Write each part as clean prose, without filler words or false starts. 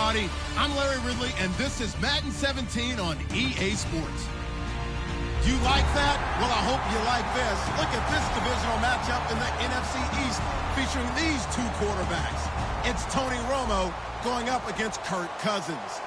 everybody. I'm Larry Ridley, and this is Madden 17 on EA Sports. Do you like that? Well, I hope you like this. Look at this divisional matchup in the NFC East featuring these two quarterbacks. It's Tony Romo going up against Kirk Cousins.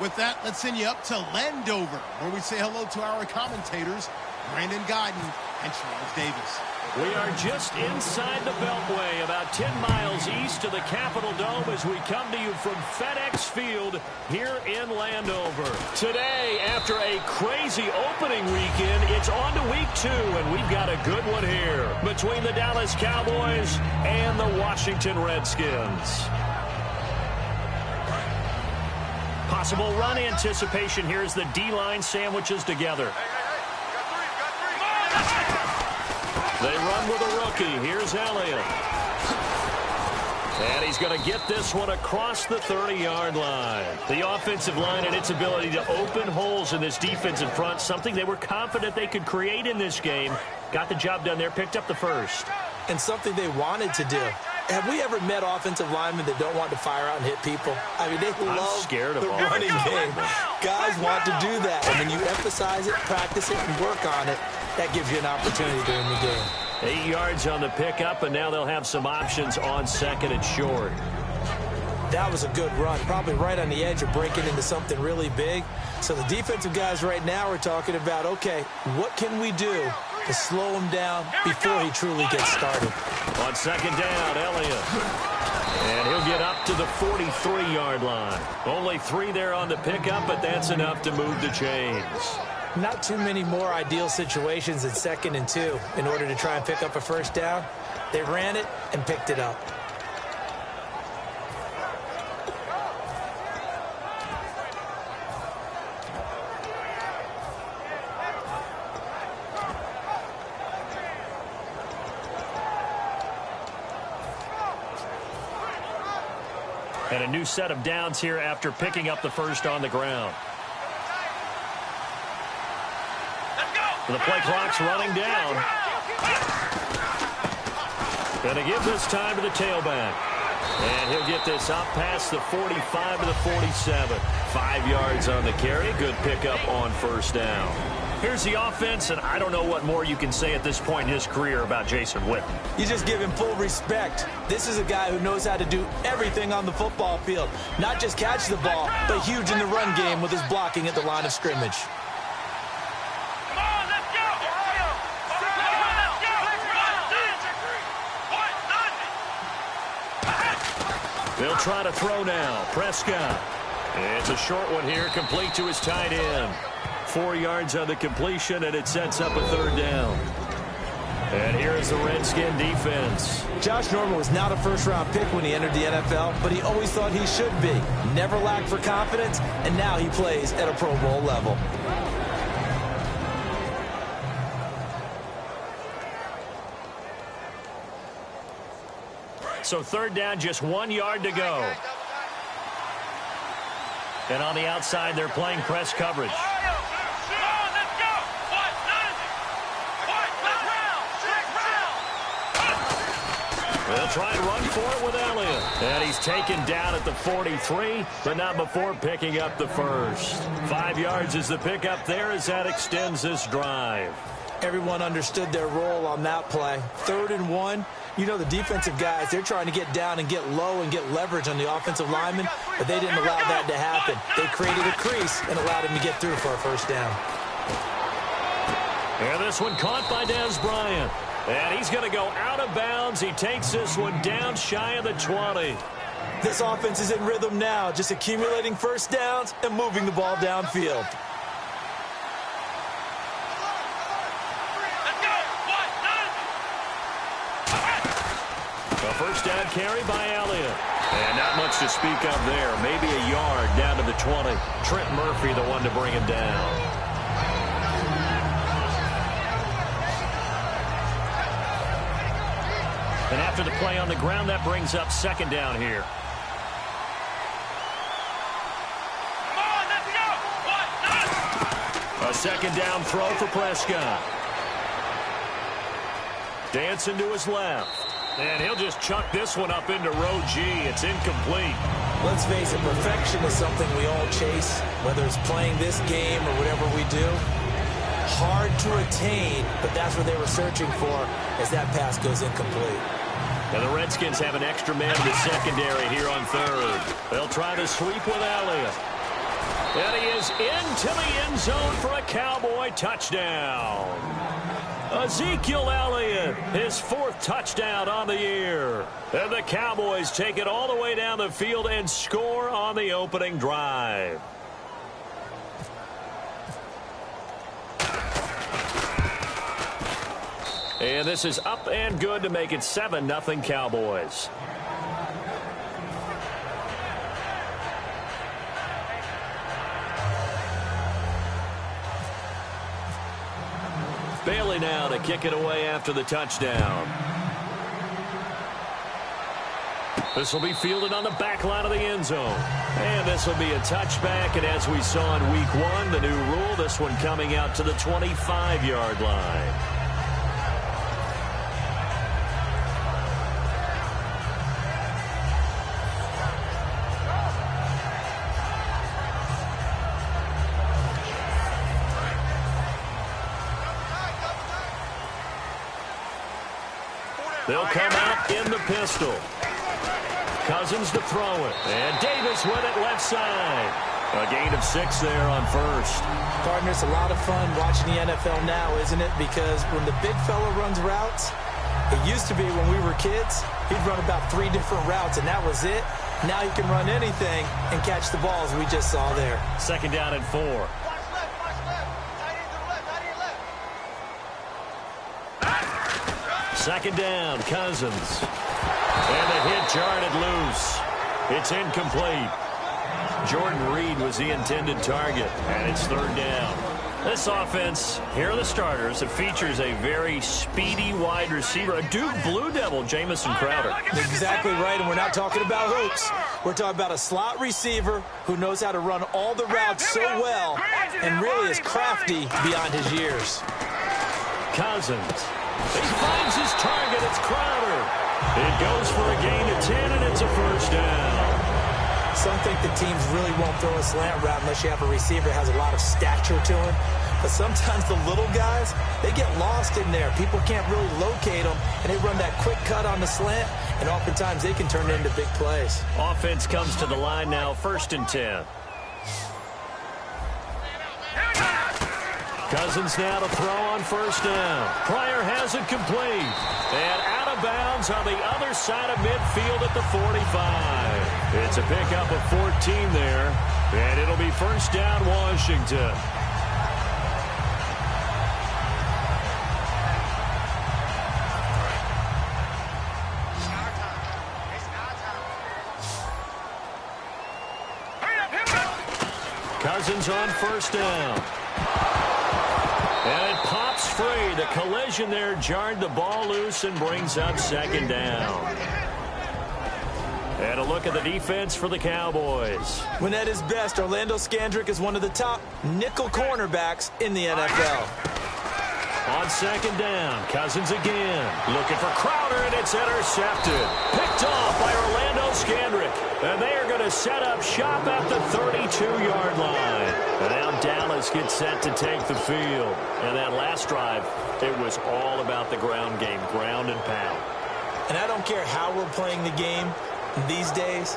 With that, let's send you up to Landover, where we say hello to our commentators, Brandon Guyton and Charles Davis. We are just inside the Beltway, about 10 miles east of the Capitol Dome as we come to you from FedEx Field here in Landover. Today, after a crazy opening weekend, it's on to week 2, and we've got a good one here between the Dallas Cowboys and the Washington Redskins. Possible run anticipation here as the D-line sandwiches together. They run with a rookie. Here's Elliott. And he's going to get this one across the 30-yard line. The offensive line and its ability to open holes in this defensive front, something they were confident they could create in this game. Got the job done there, picked up the first. And something they wanted to do. Have we ever met offensive linemen that don't want to fire out and hit people? I mean, they love the running game. Guys want to do that. And when you emphasize it, practice it, and work on it, that gives you an opportunity during the game. 8 yards on the pickup, and now they'll have some options on second and short. That was a good run, probably right on the edge of breaking into something really big. So the defensive guys right now are talking about, okay, what can we do to slow him down before he truly gets started? On second down, Elliott. And he'll get up to the 43-yard line. Only 3 there on the pickup, but that's enough to move the chains. Not too many more ideal situations than second and 2 in order to try and pick up a first down. They ran it and picked it up. And a new set of downs here after picking up the first on the ground. The play clock's running down. Going to give this time to the tailback. And he'll get this up past the 45 to the 47. 5 yards on the carry. Good pickup on first down. Here's the offense, and I don't know what more you can say at this point in his career about Jason Witten. You just give him full respect. This is a guy who knows how to do everything on the football field. Not just catch the ball, but huge in the run game with his blocking at the line of scrimmage. They'll try to throw now. Prescott. It's a short one here, complete to his tight end. 4 yards on the completion, and it sets up a third down. And here is the Redskin defense. Josh Norman was not a first-round pick when he entered the NFL, but he always thought he should be. Never lacked for confidence, and now he plays at a Pro Bowl level. So third down, just 1 yard to go. And on the outside, they're playing press coverage. They'll try and run for it with Elliott. And he's taken down at the 43, but not before picking up the first. 5 yards is the pickup there as that extends this drive. Everyone understood their role on that play. 3rd and 1. You know, the defensive guys, they're trying to get down and get low and get leverage on the offensive linemen, but they didn't allow that to happen. They created a crease and allowed him to get through for a first down. And this one caught by Dez Bryant. And he's going to go out of bounds. He takes this one down shy of the 20. This offense is in rhythm now, just accumulating first downs and moving the ball downfield. A first down carry by Elliott. And not much to speak of there. Maybe a yard down to the 20. Trent Murphy, the one to bring him down. And after the play on the ground, that brings up second down here. A second down throw for Prescott. Dancing to his left. And he'll just chuck this one up into row G. It's incomplete. Let's face it, perfection is something we all chase, whether it's playing this game or whatever we do. Hard to attain, but that's what they were searching for as that pass goes incomplete. And the Redskins have an extra man in the secondary here on third. They'll try to sweep with Elliott. And he is into the end zone for a Cowboy touchdown. Ezekiel Elliott, his 4th touchdown on the year. And the Cowboys take it all the way down the field and score on the opening drive. And this is up and good to make it 7-0 Cowboys. Bailey now to kick it away after the touchdown. This will be fielded on the back line of the end zone. And this will be a touchback. And as we saw in week 1, the new rule, this one coming out to the 25-yard line. They'll come out in the pistol. Cousins to throw it. And Davis with it left side. A gain of 6 there on first. Partner, it's a lot of fun watching the NFL now, isn't it? Because when the big fella runs routes, it used to be when we were kids, he'd run about 3 different routes, and that was it. Now he can run anything and catch the balls we just saw there. 2nd down and 4. Second down, Cousins. And the hit jarred loose. It's incomplete. Jordan Reed was the intended target, and it's 3rd down. This offense, here are the starters. It features a very speedy wide receiver, a Duke Blue Devil, Jamison Crowder. Exactly right, and we're not talking about hoops. We're talking about a slot receiver who knows how to run all the routes so well and really is crafty beyond his years. Cousins. He finds his target. It's Crowder. It goes for a gain of 10, and it's a 1st down. Some think the teams really won't throw a slant route unless you have a receiver that has a lot of stature to him. But sometimes the little guys, they get lost in there. People can't really locate them, and they run that quick cut on the slant, and oftentimes they can turn it into big plays. Offense comes to the line now, 1st and 10. Cousins now to throw on 1st down. Pryor has it complete. And out of bounds on the other side of midfield at the 45. It's a pickup of 14 there. And it'll be 1st down, Washington. Cousins on 1st down. And it pops free. The collision there jarred the ball loose and brings up 2nd down. And a look at the defense for the Cowboys. When at his best, Orlando Scandrick is one of the top nickel cornerbacks in the NFL. On 2nd down, Cousins again. Looking for Crowder, and it's intercepted. Picked off by Orlando Scandrick. And they are going to set up shop at the 32-yard line. And now Dallas gets set to take the field. And that last drive, it was all about the ground game, ground and pound. And I don't care how we're playing the game these days,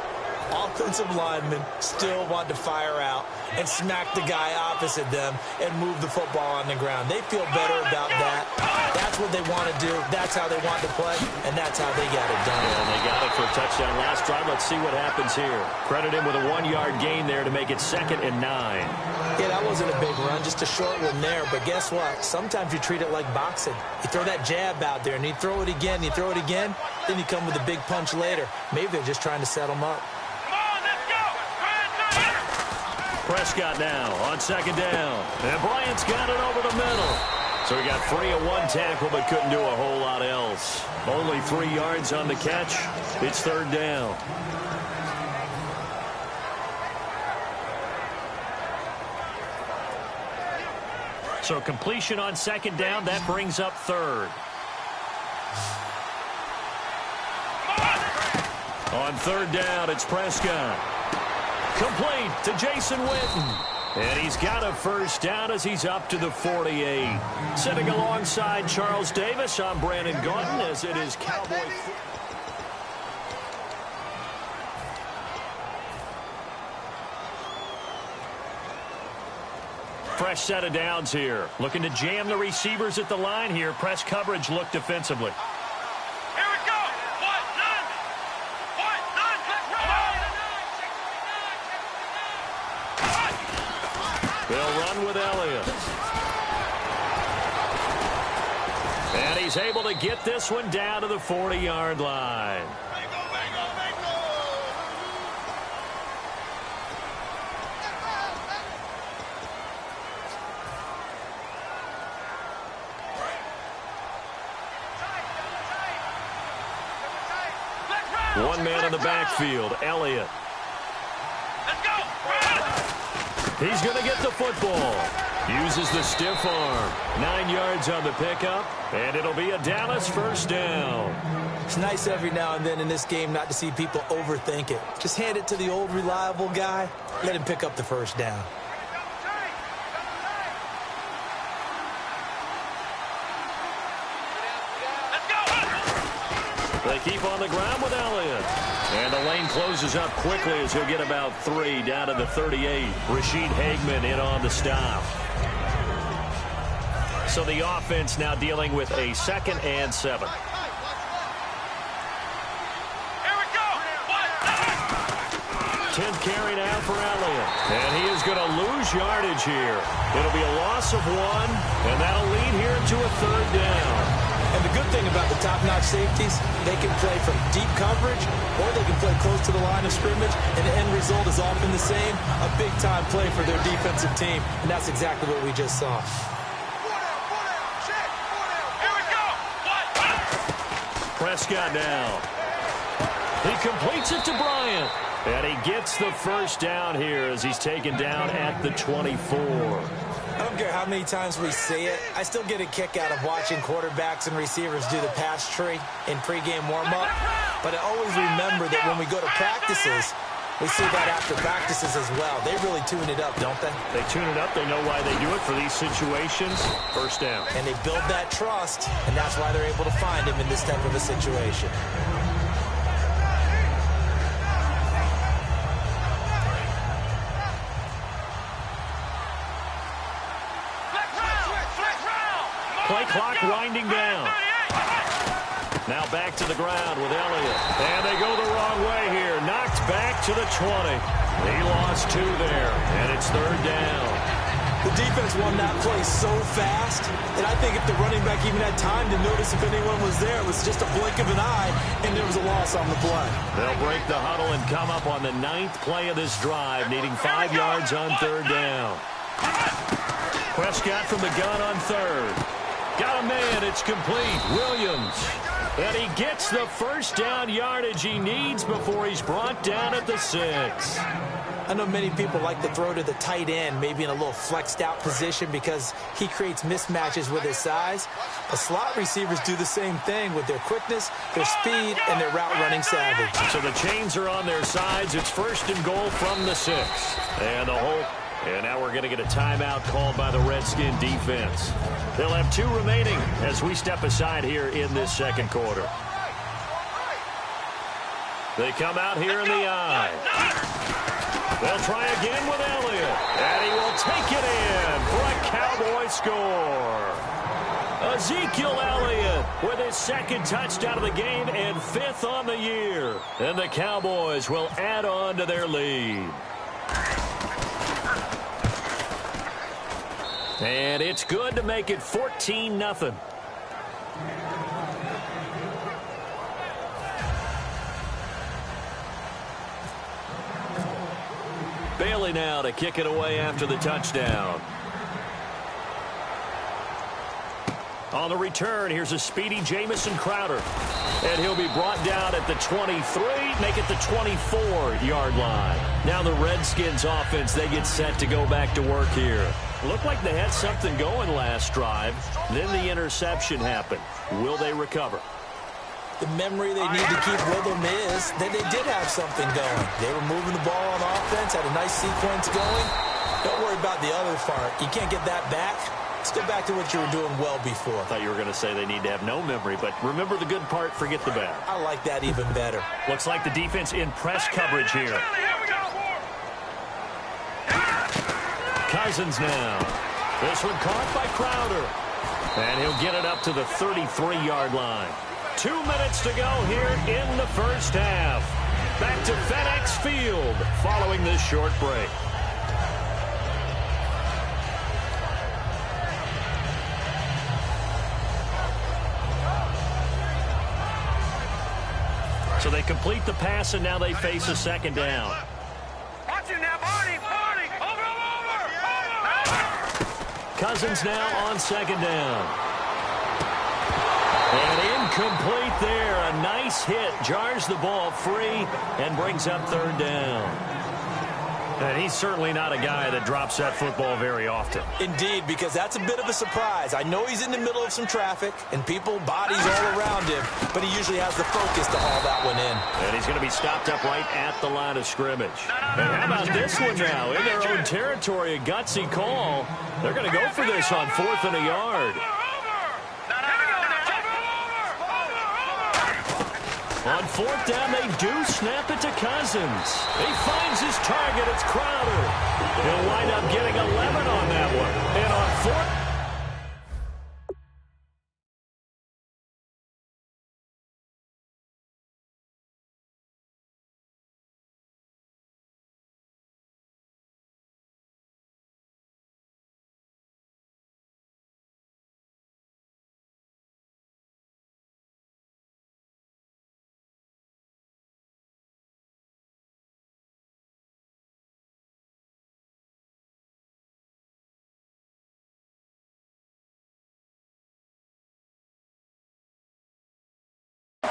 offensive linemen still want to fire out and smack the guy opposite them and move the football on the ground. They feel better about that. That's what they want to do. That's how they want to play, and that's how they got it done. And they got it for a touchdown last drive. Let's see what happens here. Credit him with a 1-yard gain there to make it 2nd and 9. Yeah, that wasn't a big run, just a short one there. But guess what? Sometimes you treat it like boxing. You throw that jab out there, and you throw it again, you throw it again, then you come with a big punch later. Maybe they're just trying to set them up. Prescott now on 2nd down. And Bryant's got it over the middle. So he got free of 1 tackle but couldn't do a whole lot else. Only 3 yards on the catch. It's 3rd down. So completion on 2nd down. That brings up 3rd. On third down, it's Prescott. Complete to Jason Witten. And he's got a first down as he's up to the 48. Sitting alongside Charles Davis, I'm Brandon Gaudin as it is Cowboys. Fresh set of downs here. Looking to jam the receivers at the line here. Press coverage look defensively. Here we go. They'll run with Elliott. And he's able to get this one down to the 40-yard line. One man in the backfield, Elliott. Let's go. He's going to get the football. Uses the stiff arm. 9 yards on the pickup, and it'll be a Dallas first down. It's nice every now and then in this game not to see people overthink it. Just hand it to the old reliable guy. Let him pick up the first down. They keep on the ground with Elliott. And the lane closes up quickly as he'll get about 3 down to the 38. Rashid Hageman in on the stop. So the offense now dealing with a 2nd and 7. Here we go. 10th carry now for Elliott. And he is going to lose yardage here. It'll be a loss of 1, and that'll lead here to a 3rd down. And the good thing about the top-notch safeties, they can play from deep coverage or they can play close to the line of scrimmage, and the end result is often the same, a big-time play for their defensive team, and that's exactly what we just saw. Here we go. Prescott now. He completes it to Bryant. And he gets the first down here as he's taken down at the 24. I don't care how many times we see it. I still get a kick out of watching quarterbacks and receivers do the pass tree in pregame warm-up. But I always remember that when we go to practices, we see that after practices as well. They really tune it up, don't they? They tune it up. They know why they do it for these situations. First down. And they build that trust, and that's why they're able to find him in this type of a situation. Play clock winding down. Now back to the ground with Elliott. And they go the wrong way here. Knocked back to the 20. He lost 2 there, and it's 3rd down. The defense won that play so fast that I think if the running back even had time to notice if anyone was there, it was just a blink of an eye, and there was a loss on the play. They'll break the huddle and come up on the 9th play of this drive, needing 5 yards on 3rd down. Prescott from the gun on 3rd. Got a man, it's complete. Williams. And he gets the first down yardage he needs before he's brought down at the 6. I know many people like to throw to the tight end, maybe in a little flexed out position because he creates mismatches with his size. But slot receivers do the same thing with their quickness, their speed, and their route running savvy. So the chains are on their sides. It's 1st and goal from the 6. And the whole... And now we're going to get a timeout called by the Redskin defense. They'll have 2 remaining as we step aside here in this 2nd quarter. They come out here in the eye. They'll try again with Elliott. And he will take it in for a Cowboy score. Ezekiel Elliott with his 2nd touchdown of the game and 5th on the year. And the Cowboys will add on to their lead. And it's good to make it 14-0. Bailey now to kick it away after the touchdown. On the return, here's a speedy Jamison Crowder. And he'll be brought down at the 23, make it the 24-yard line. Now the Redskins offense, they get set to go back to work here. Looked like they had something going last drive. Then the interception happened. Will they recover? The memory they need to keep with them is that they did have something going. They were moving the ball on offense, had a nice sequence going. Don't worry about the other part. You can't get that back. Let's go back to what you were doing well before. I thought you were going to say they need to have no memory, but remember the good part, forget the bad. I like that even better. Looks like the defense in press coverage here. Cousins now. This one caught by Crowder. And he'll get it up to the 33-yard line. 2 minutes to go here in the first half. Back to FedEx Field following this short break. So they complete the pass, and now they face a second down. Watch him now, Barney! Over! Cousins now on second down. And incomplete there. A nice hit. Jars the ball free and brings up third down. And he's certainly not a guy that drops that football very often. Indeed, because that's a bit of a surprise. I know he's in the middle of some traffic and people, bodies all around him, but he usually has the focus to haul that one in. And he's going to be stopped up right at the line of scrimmage. And how about this one now? In their own territory, a gutsy call. They're going to go for this on 4th and a yard. On 4th down, they do snap it to Cousins. He finds his target. It's Crowder. He'll wind up getting 11 on that one. And on 4th...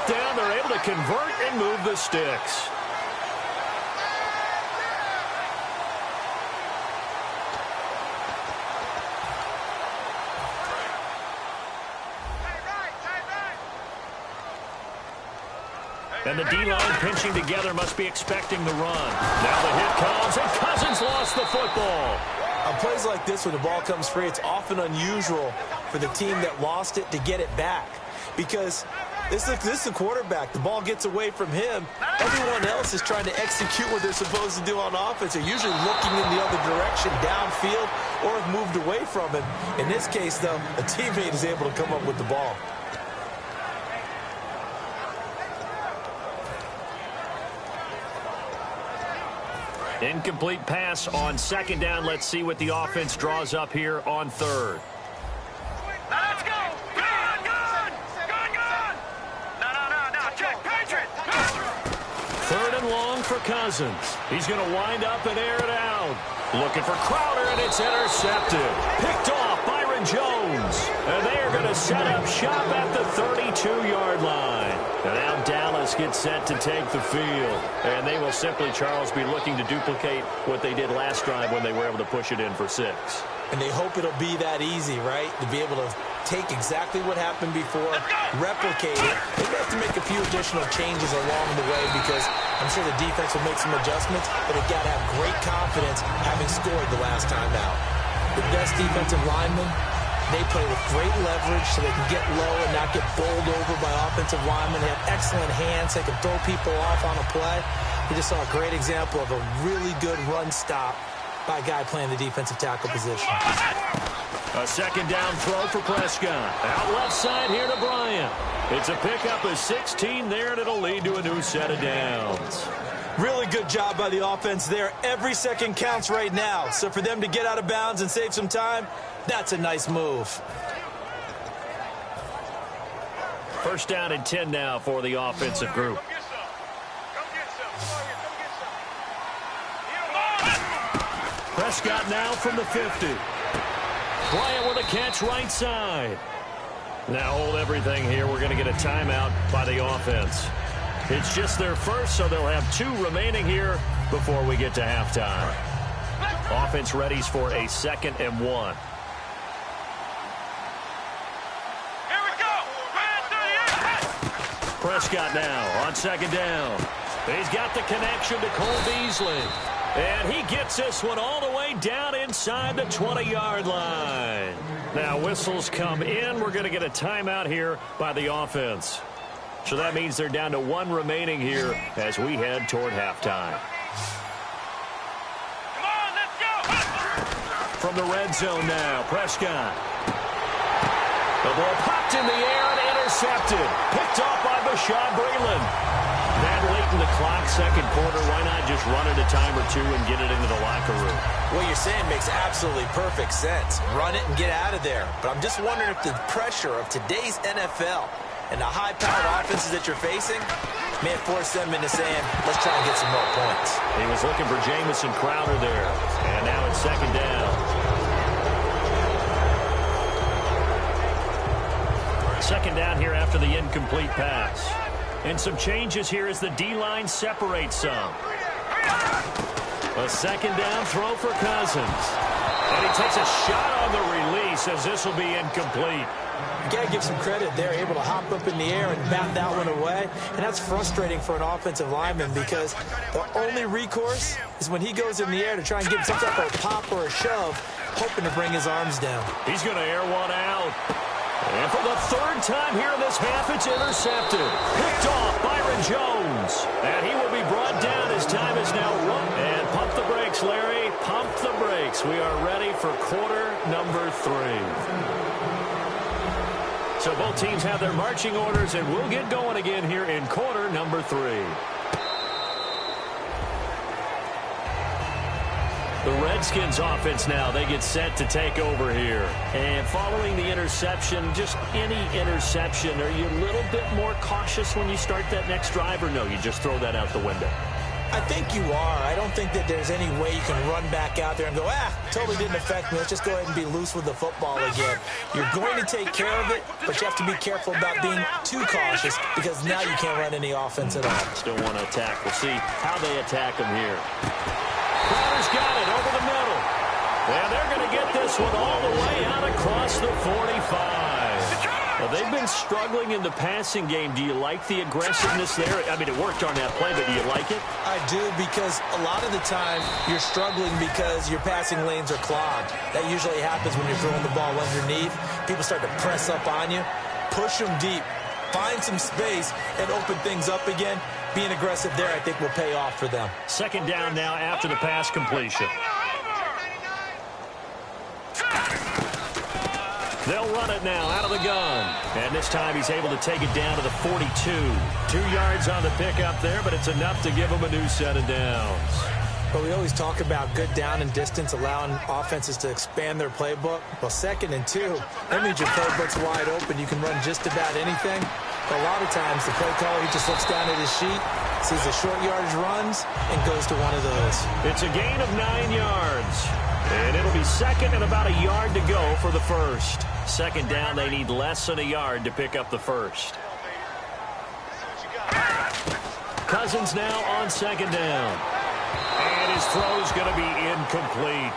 down, they're able to convert and move the sticks. And the D-line pinching together must be expecting the run. Now the hit comes, and Cousins lost the football. On plays like this, when the ball comes free, it's often unusual for the team that lost it to get it back. Because this is the quarterback. The ball gets away from him. Everyone else is trying to execute what they're supposed to do on offense. They're usually looking in the other direction, downfield, or have moved away from him. In this case, though, a teammate is able to come up with the ball. Incomplete pass on second down. Let's see what the offense draws up here on third. Let's go! Good! No, check, Patriot! Third and long for Cousins. He's going to wind up and air it out. Looking for Crowder, and it's intercepted. Picked off Byron Jones. And they are going to set up shop at the 32-yard line. And now Dallas gets set to take the field. And they will simply, Charles, be looking to duplicate what they did last drive when they were able to push it in for 6. And they hope it'll be that easy, right? To be able to take exactly what happened before, replicate it. They have to make a few additional changes along the way because I'm sure the defense will make some adjustments, but they've got to have great confidence having scored the last time out. The best defensive linemen, they play with great leverage so they can get low and not get bowled over by offensive linemen. They have excellent hands. They can throw people off on a play. We just saw a great example of a really good run stop by a guy playing the defensive tackle position. A second down throw for Prescott. Out left side here to Bryant. It's a pickup of 16 there, and it'll lead to a new set of downs. Really good job by the offense there. Every second counts right now. So for them to get out of bounds and save some time, that's a nice move. First down and 10 now for the offensive group. Prescott now from the 50. Bryant with a catch right side. Now hold everything here. We're going to get a timeout by the offense. It's just their first, so they'll have 2 remaining here before we get to halftime. Offense readies for a 2nd and 1. Prescott now on second down. He's got the connection to Cole Beasley. And he gets this one all the way down inside the 20-yard line. Now whistles come in. We're going to get a timeout here by the offense. So that means they're down to one remaining here as we head toward halftime. Come on, let's go! From the red zone now, Prescott. The ball popped in the air and intercepted. Picked off by Bashaud Breeland. That late in the clock, second quarter, why not just run it a time or two and get it into the locker room? What you're saying makes absolutely perfect sense. Run it and get out of there. But I'm just wondering if the pressure of today's NFL and the high-powered offenses that you're facing may have forced them into saying, let's try and get some more points. He was looking for Jamison Crowder there. And now it's second down. Second down here after the incomplete pass. And some changes here as the D-line separates some. A second down throw for Cousins. And he takes a shot on the release as this will be incomplete. You got to give some credit. They're able to hop up in the air and bat that one away. And that's frustrating for an offensive lineman because the only recourse is when he goes in the air to try and give some type of a pop or a shove, hoping to bring his arms down. He's going to air one out. And for the third time here in this half, it's intercepted. Picked off Byron Jones. And he will be brought down. His time is now run. And pump the brakes, Larry. Pump the brakes. We are ready for quarter number 3. So both teams have their marching orders, and we'll get going again here in quarter number 3. The Redskins offense now, they get set to take over here. And following the interception, just any interception, are you a little bit more cautious when you start that next drive, or no, you just throw that out the window? I think you are. I don't think that there's any way you can run back out there and go, totally didn't affect me. Let's just go ahead and be loose with the football again. You're going to take care of it, but you have to be careful about being too cautious because now you can't run any offense at all. Still want to attack. We'll see how they attack them here. Crowder's got it over the middle. And they're going to get this one all the way out across the 45. Well, they've been struggling in the passing game. Do you like the aggressiveness there? I mean, it worked on that play, but do you like it? I do, because a lot of the time you're struggling because your passing lanes are clogged. That usually happens when you're throwing the ball underneath. People start to press up on you. Push them deep. Find some space and open things up again. Being aggressive there, I think, will pay off for them. Second down now after the pass completion. They'll run it now out of the gun. And this time he's able to take it down to the 42. 2 yards on the pickup there, but it's enough to give him a new set of downs. But we always talk about good down and distance, allowing offenses to expand their playbook. Well, 2nd and 2, that means your playbook's wide open. You can run just about anything. But a lot of times, the play caller, he just looks down at his sheet, sees the short yardage runs, and goes to one of those. It's a gain of 9 yards. And it'll be second and about a yard to go for the first. Second down, they need less than a yard to pick up the first. Cousins now on second down. And his throw's going to be incomplete.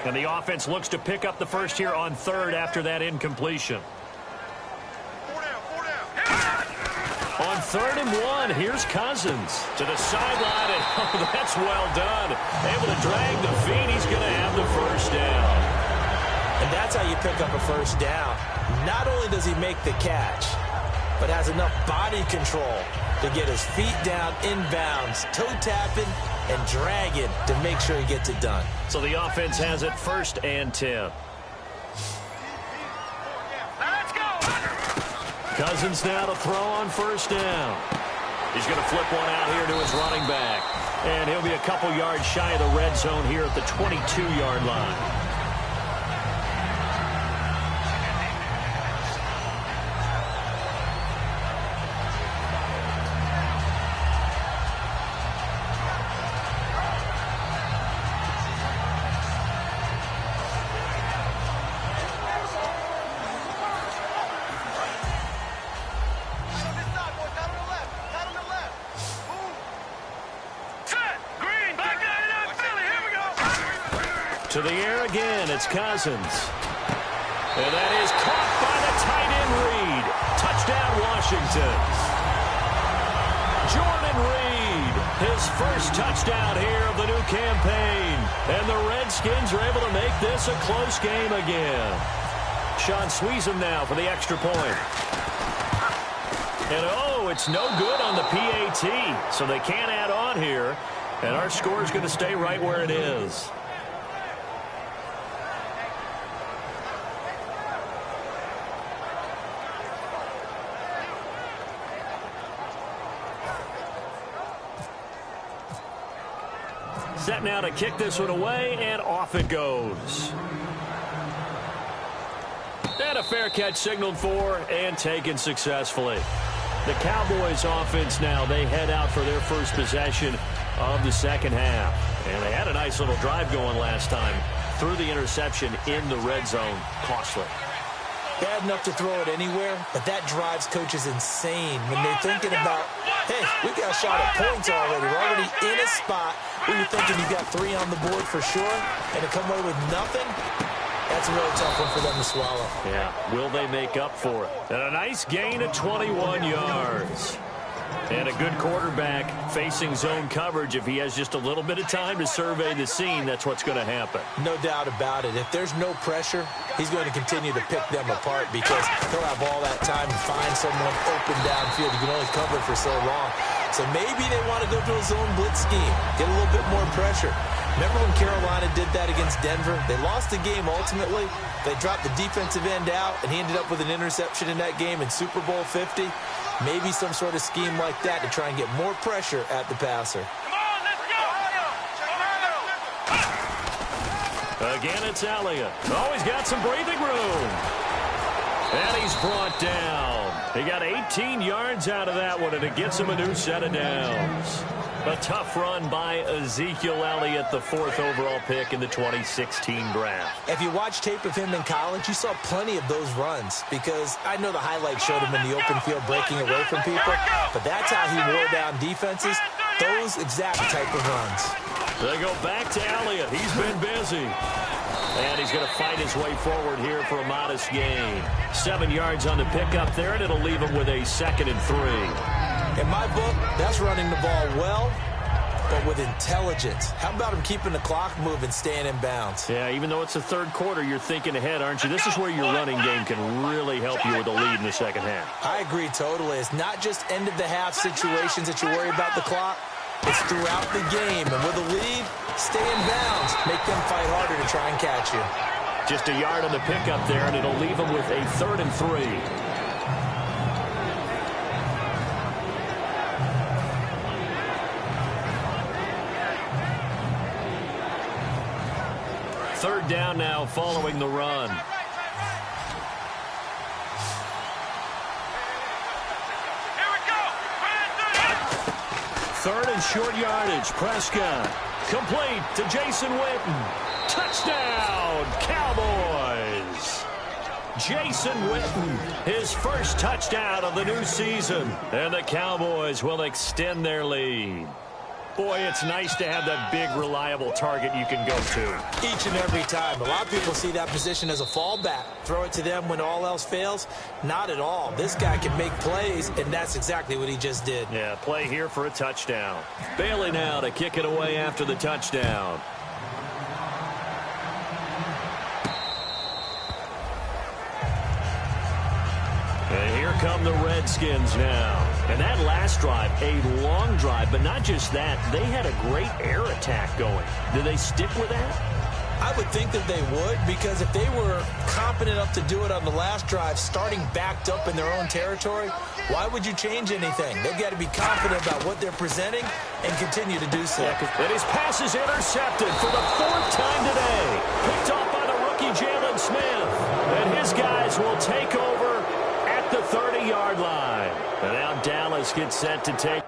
And the offense looks to pick up the first here on third after that incompletion. 4 down. On 3rd and 1, here's Cousins to the sideline, and oh, that's well done. Able to drag the feet. He's going to have the first down. And that's how you pick up a first down. Not only does he make the catch, but has enough body control to get his feet down inbounds, toe tapping and dragging to make sure he gets it done. So the offense has it 1st and 10. Let's go! Cousins now to throw on 1st down. He's going to flip one out here to his running back. And he'll be a couple yards shy of the red zone here at the 22-yard line. To the air again, it's Cousins. And that is caught by the tight end Reed. Touchdown, Washington. Jordan Reed, his first touchdown here of the new campaign. And the Redskins are able to make this a close game again. Sean Sweezum now for the extra point. And oh, it's no good on the PAT. So they can't add on here. And our score is going to stay right where it is. Set now to kick this one away, and off it goes. And a fair catch signaled for and taken successfully. The Cowboys offense now, they head out for their first possession of the second half. And they had a nice little drive going last time. Threw the interception in the red zone. Costly. Bad enough to throw it anywhere, but that drives coaches insane when they're thinking about, hey, we got a shot at points already. We're already in a spot where you're thinking you got 3 on the board for sure, and to come away with nothing, that's a really tough one for them to swallow. Yeah, will they make up for it? And a nice gain of 21 yards. And a good quarterback facing zone coverage. If he has just a little bit of time to survey the scene, that's what's going to happen. No doubt about it. If there's no pressure, he's going to continue to pick them apart because he'll have all that time to find someone open downfield. You can only cover for so long. So maybe they want to go to a zone blitz scheme, get a little bit more pressure. Remember when Carolina did that against Denver? They lost the game ultimately. They dropped the defensive end out, and he ended up with an interception in that game in Super Bowl 50. Maybe some sort of scheme like that to try and get more pressure at the passer. Come on, let's go. Again, it's Elliott. Oh, he's got some breathing room. And he's brought down. He got 18 yards out of that one, and it gets him a new set of downs. A tough run by Ezekiel Elliott, the 4th overall pick in the 2016 draft. If you watch tape of him in college, you saw plenty of those runs because I know the highlights showed him in the open field breaking away from people, but that's how he wore down defenses, those exact type of runs. They go back to Elliott. He's been busy. And he's going to fight his way forward here for a modest gain. 7 yards on the pickup there, and it'll leave him with a 2nd and 3. In my book, that's running the ball well, but with intelligence. How about him keeping the clock moving, staying in bounds? Yeah, even though it's the third quarter, you're thinking ahead, aren't you? This is where your running game can really help you with a lead in the second half. I agree totally. It's not just end-of-the-half situations that you worry about the clock. It's throughout the game. And with a lead, stay in bounds. Make them fight harder to try and catch you. Just a yard on the pickup there, and it'll leave him with a 3rd and 3. Third down now following the run. Here we go. 3rd and short yardage. Prescott. Complete to Jason Witten. Touchdown, Cowboys. Jason Witten, his first touchdown of the new season. And the Cowboys will extend their lead. Boy, it's nice to have that big, reliable target you can go to. Each and every time. A lot of people see that position as a fallback. Throw it to them when all else fails. Not at all. This guy can make plays, and that's exactly what he just did. Yeah, play here for a touchdown. Bailey now to kick it away after the touchdown. And here come the Redskins now. And that last drive, a long drive, but not just that. They had a great air attack going. Do they stick with that? I would think that they would, because if they were competent enough to do it on the last drive, starting backed up in their own territory, why would you change anything? They've got to be confident about what they're presenting and continue to do so. And his pass is intercepted for the 4th time today. Picked off by the rookie Jalen Smith. And his guys will take over at the 30-yard line. And now Dallas gets set to take